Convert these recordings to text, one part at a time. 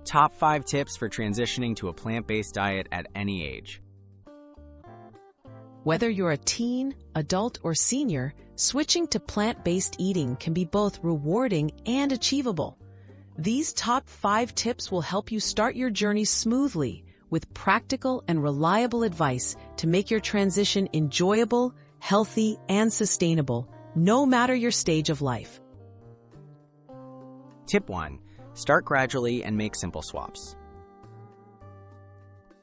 Top 5 tips for transitioning to a plant-based diet at any age. Whether you're a teen, adult, or senior, switching to plant-based eating can be both rewarding and achievable. These top 5 tips will help you start your journey smoothly with practical and reliable advice to make your transition enjoyable, healthy, and sustainable, no matter your stage of life. Tip 1. Start gradually and make simple swaps.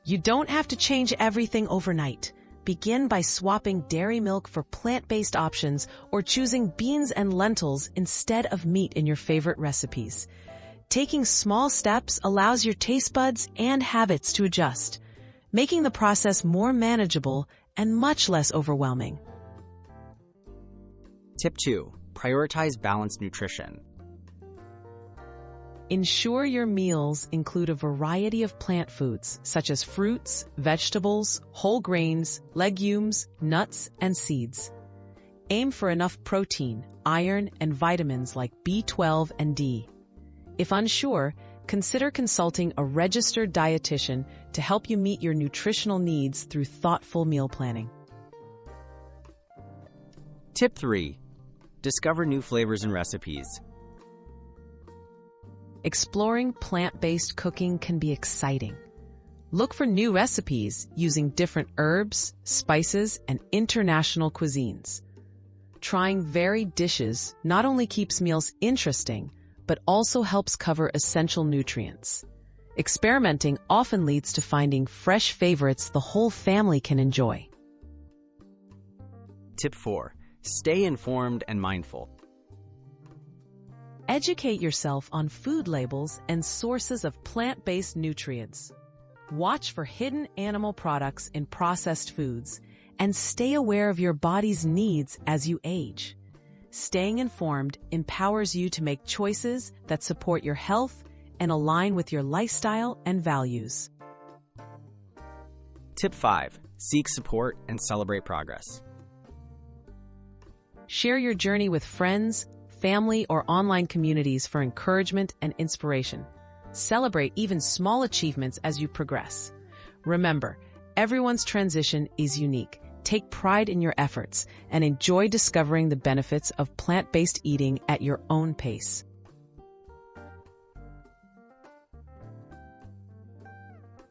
You don't have to change everything overnight. Begin by swapping dairy milk for plant-based options or choosing beans and lentils instead of meat in your favorite recipes. Taking small steps allows your taste buds and habits to adjust, making the process more manageable and much less overwhelming. Tip 2. Prioritize balanced nutrition. Ensure your meals include a variety of plant foods, such as fruits, vegetables, whole grains, legumes, nuts, and seeds. Aim for enough protein, iron, and vitamins like B12 and D. If unsure, consider consulting a registered dietitian to help you meet your nutritional needs through thoughtful meal planning. Tip 3. Discover new flavors and recipes. Exploring plant-based cooking can be exciting. Look for new recipes using different herbs, spices, and international cuisines. Trying varied dishes not only keeps meals interesting, but also helps cover essential nutrients. Experimenting often leads to finding fresh favorites the whole family can enjoy. Tip 4. Stay informed and mindful. Educate yourself on food labels and sources of plant-based nutrients. Watch for hidden animal products in processed foods, and stay aware of your body's needs as you age. Staying informed empowers you to make choices that support your health and align with your lifestyle and values. Tip 5. Seek support and celebrate progress. Share your journey with friends, family, or online communities for encouragement and inspiration. Celebrate even small achievements as you progress. Remember, everyone's transition is unique. Take pride in your efforts and enjoy discovering the benefits of plant-based eating at your own pace.